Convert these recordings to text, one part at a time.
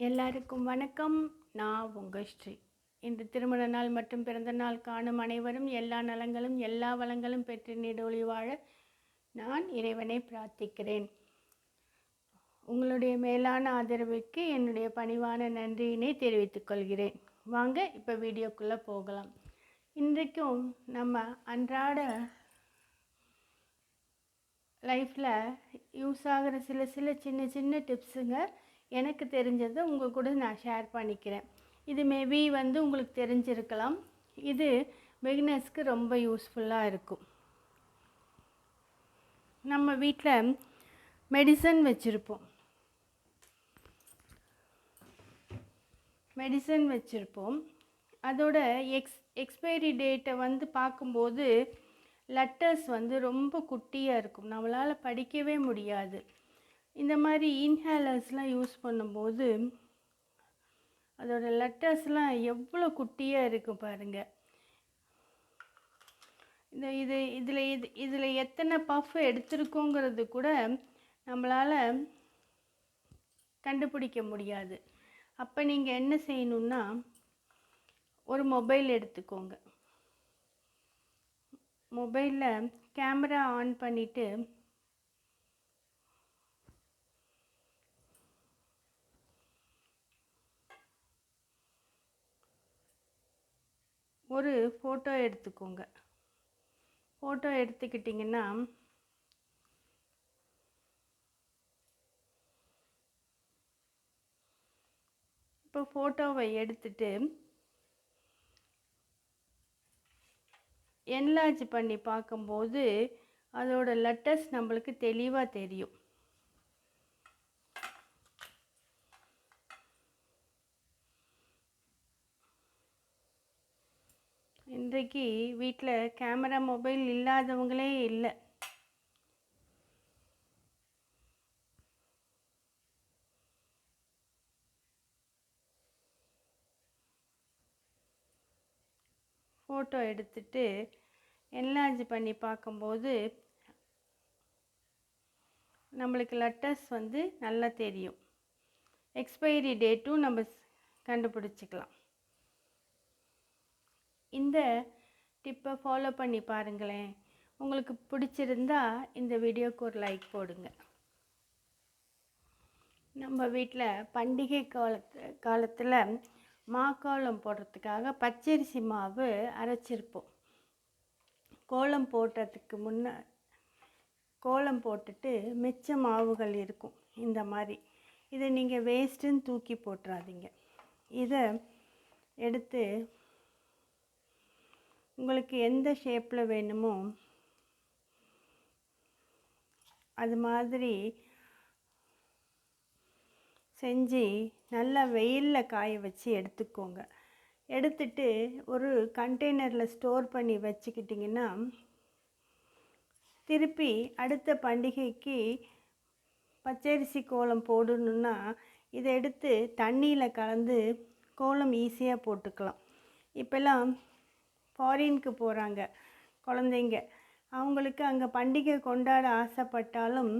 எல்லாருக்கும் வணக்கம். நான் உங்கள் ஸ்ரீ. இன்று திருமண நாள் மற்றும் பிறந்த நாள் காணும் அனைவரும் எல்லா நலங்களும் எல்லா வளங்களும் பெற்று நீடொழி வாழ நான் இறைவனை பிரார்த்திக்கிறேன். உங்களுடைய மேலான ஆதரவுக்கு என்னுடைய பணிவான நன்றியினை தெரிவித்துக் கொள்கிறேன். வாங்க இப்போ வீடியோக்குள்ளே போகலாம். இன்றைக்கும் நம்ம அன்றாட லைஃப்பில் யூஸ் ஆகிற சில சின்ன டிப்ஸுங்க எனக்கு தெரிஞ்சதை உங்கள் கூட நான் ஷேர் பண்ணிக்கிறேன். இது மேபி உங்களுக்கு தெரிஞ்சிருக்கலாம். இது பிகினர்ஸ்க்கு ரொம்ப யூஸ்ஃபுல்லாக இருக்கும். நம்ம வீட்டில் மெடிசன் வச்சுருப்போம். அதோட எக்ஸ்பைரி டேட்டை பார்க்கும்போது லெட்டர்ஸ் ரொம்ப குட்டியாக இருக்கும், நம்மளால் படிக்கவே முடியாது. இந்த மாதிரி இன்ஹேலர்ஸ்லாம் யூஸ் பண்ணும்போது அதோட லெட்டர்ஸ்லாம் எவ்வளோ குட்டியாக இருக்கும் பாருங்கள். இதில் எத்தனை பஃப் எடுத்திருக்கோங்கிறது கூட நம்மளால் கண்டுபிடிக்க முடியாது. அப்போ நீங்கள் என்ன செய்யணுன்னா, ஒரு மொபைல் எடுத்துக்கோங்க. மொபைலில் கேமரா ஆன் பண்ணிவிட்டு ஒரு ஃபோட்டோ எடுத்துக்கோங்க. ஃபோட்டோ எடுத்துக்கிட்டிங்கன்னா இப்போ ஃபோட்டோவை எடுத்துட்டு என்லார்ஜ் பண்ணி பார்க்கும்போது அதோட லெட்டர்ஸ் நம்மளுக்கு தெளிவாக தெரியும். இன்றைக்கு வீட்டில் கேமரா மொபைல் இல்லாதவங்களே இல்லை. ஃபோட்டோ எடுத்துட்டு என்லார்ஜ் பண்ணி பார்க்கும்போது நம்மளுக்கு லெட்டர்ஸ் நல்லா தெரியும். எக்ஸ்பைரி டேட்டும் நம்ம கண்டுபிடிச்சிக்கலாம். இந்த டிப்பை ஃபாலோ பண்ணி பாருங்களேன். உங்களுக்கு பிடிச்சிருந்தா இந்த வீடியோக்கு ஒரு லைக் போடுங்க. நம்ம வீட்டில் பண்டிகை காலத்தில் மாக்கோலம் போடுறதுக்காக பச்சரிசி மாவு அரைச்சிருப்போம். கோலம் போடுறதுக்கு கோலம் போட்டுட்டு மிச்ச மாவுகள் இருக்கும் இந்த மாதிரி. இதை நீங்கள் வேஸ்ட்டுன்னு தூக்கி போட்டுறாதீங்க. இதை எடுத்து உங்களுக்கு எந்த ஷேப்பில் வேணுமோ அது மாதிரி செஞ்சு நல்லா வெயிலில் காய வச்சு எடுத்துக்கோங்க. எடுத்துட்டு ஒரு கண்டெய்னரில் ஸ்டோர் பண்ணி வச்சுக்கிட்டிங்கன்னா திருப்பி அடுத்த பண்டிகைக்கு பச்சரிசி கோலம் போடணுன்னா இதை எடுத்து தண்ணியில் கலந்து கோலம் ஈஸியாக போட்டுக்கலாம். இப்போல்லாம் ஃபாரினுக்கு போகிறாங்க குழந்தைங்க, அவங்களுக்கு அங்கே பண்டிகை கொண்டாட ஆசைப்பட்டாலும்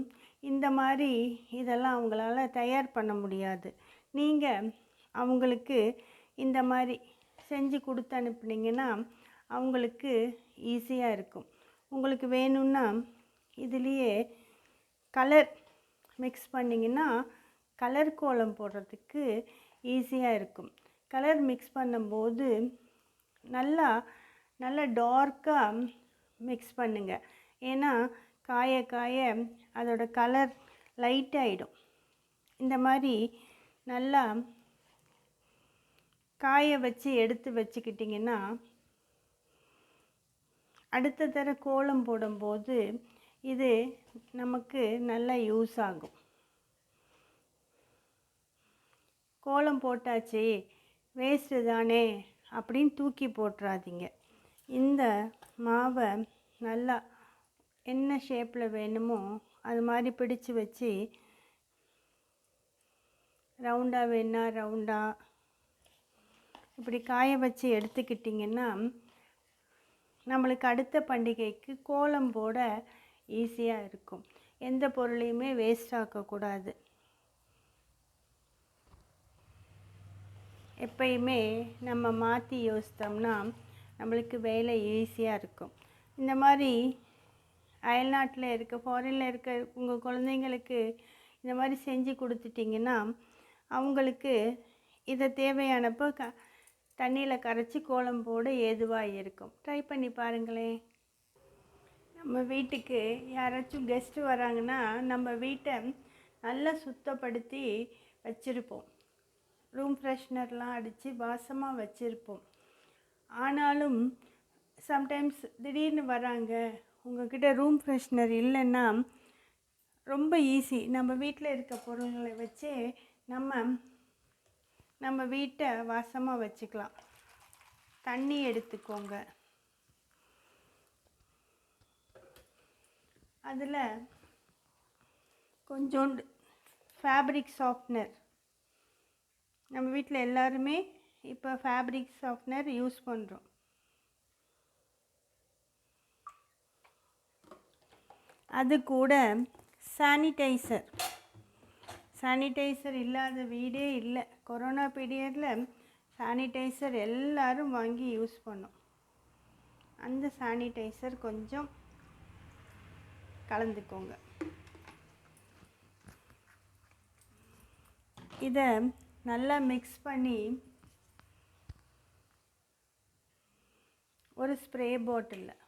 இந்த மாதிரி இதெல்லாம் அவங்களால தயார் பண்ண முடியாது. நீங்கள் அவங்களுக்கு இந்த மாதிரி செஞ்சு கொடுத்து அனுப்புனீங்கன்னா அவங்களுக்கு ஈஸியாக இருக்கும். உங்களுக்கு வேணும்னா இதுலேயே கலர் மிக்ஸ் பண்ணிங்கன்னா கலர் கோலம் போடுறதுக்கு ஈஸியாக இருக்கும். கலர் மிக்ஸ் பண்ணும்போது நல்லா டார்க்காக மிக்ஸ் பண்ணுங்கள். ஏன்னா காய காய அதோட கலர் லைட் ஆகிடும். இந்த மாதிரி நல்லா காய வச்சு எடுத்து வச்சுக்கிட்டிங்கன்னா அடுத்த தர கோலம் போடும்போது இது நமக்கு நல்லா யூஸ் ஆகும். கோலம் போட்டாச்சு வேஸ்ட்டு தானே அப்படின்னு தூக்கி போட்டுறாதீங்க. இந்த மாவை நல்லா என்ன ஷேப்பில் வேணுமோ அது மாதிரி பிடிச்சு வச்சு ரவுண்டாக வேணா ரவுண்டாக இப்படி காய வச்சு எடுத்துக்கிட்டிங்கன்னா நம்மளுக்கு அடுத்த பண்டிகைக்கு கோலம் போட ஈஸியாக இருக்கும். எந்த பொருளையுமே வேஸ்ட் ஆக்கக்கூடாது. எப்பயுமே நம்ம மாற்றி யோசித்தோம்னா நம்மளுக்கு வேலை ஈஸியாக இருக்கும். இந்த மாதிரி அயல்நாட்டில் இருக்க ஃபாரினில் இருக்க உங்கள் குழந்தைங்களுக்கு இந்த மாதிரி செஞ்சு கொடுத்துட்டிங்கன்னா அவங்களுக்கு இதை தேவையானப்போ தண்ணியில் கரைச்சி கோலம் போட ஏதுவாக இருக்கும். ட்ரை பண்ணி பாருங்களேன். நம்ம வீட்டுக்கு யாராச்சும் கெஸ்ட்டு வராங்கன்னா நம்ம வீட்டை நல்லா சுத்தப்படுத்தி வச்சுருப்போம். ரூம் ஃப்ரெஷ்னர்லாம் அடித்து வாசமாக வச்சுருப்போம். ஆனாலும் சம்டைம்ஸ் திடீர்னு வராங்க, உங்கள்கிட்ட ரூம் ஃப்ரெஷ்னர் இல்லைன்னா ரொம்ப ஈஸி. நம்ம வீட்டில் இருக்க பொருள்களை வச்சே நம்ம வீட்டை வாசமாக வச்சுக்கலாம். தண்ணி எடுத்துக்கோங்க, அதில் கொஞ்சோண்டு ஃபேப்ரிக் சாஃப்ட்னர். நம்ம வீட்டில் எல்லாருமே இப்போ ஃபேப்ரிக் சாஃப்ட்னர் யூஸ் பண்ணுறோம். அது கூட சானிடைசர் இல்லாத வீடே இல்லை. கொரோனா பீரியடில் சானிடைசர் எல்லோரும் வாங்கி யூஸ் பண்ணோம். அந்த சானிடைசர் கொஞ்சம் கலந்துக்கோங்க. இதை நல்லா மிக்ஸ் பண்ணி ஒரு ஸ்ப்ரே பாட்டிலில்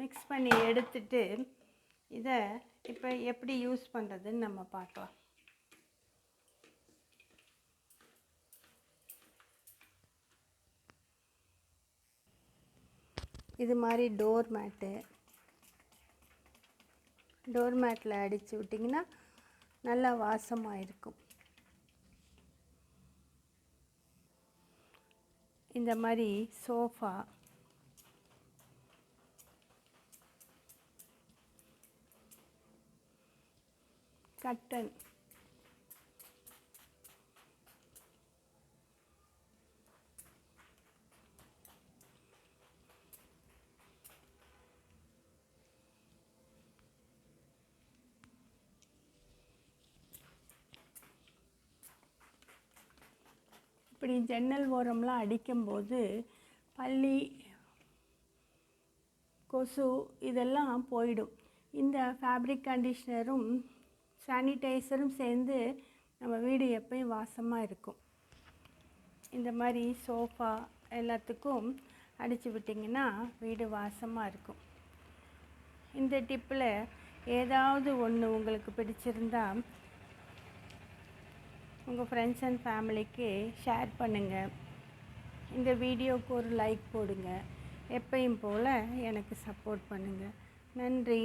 மிக்ஸ் பண்ணி எடுத்துட்டு இதை இப்போ எப்படி யூஸ் பண்ணுறதுன்னு நம்ம பார்க்கலாம். இது மாதிரி டோர் மேட்டில் அடித்து விட்டிங்கன்னா நல்லா வாசமாக இருக்கும். இந்த மாதிரி சோஃபா, கட்டன், இப்படி ஜன்னல் ஓரம்லாம் அடிக்கும்போது பல்லி, கொசு இதெல்லாம் போயிடும். இந்த ஃபேப்ரிக் கண்டிஷ்னரும் சானிடைசரும் சேர்ந்து நம்ம வீடு எப்பயும் வாசமாக இருக்கும். இந்த மாதிரி சோஃபா எல்லாத்துக்கும் அடித்து விட்டிங்கன்னா வீடு வாசமாக இருக்கும். இந்த டிப்பில் ஏதாவது ஒன்று உங்களுக்கு பிடிச்சிருந்தா உங்கள் ஃப்ரெண்ட்ஸ் அண்ட் ஃபேமிலிக்கு ஷேர் பண்ணுங்கள். இந்த வீடியோவுக்கு ஒரு லைக் போடுங்க. எப்பயும் போல் எனக்கு சப்போர்ட் பண்ணுங்கள். நன்றி.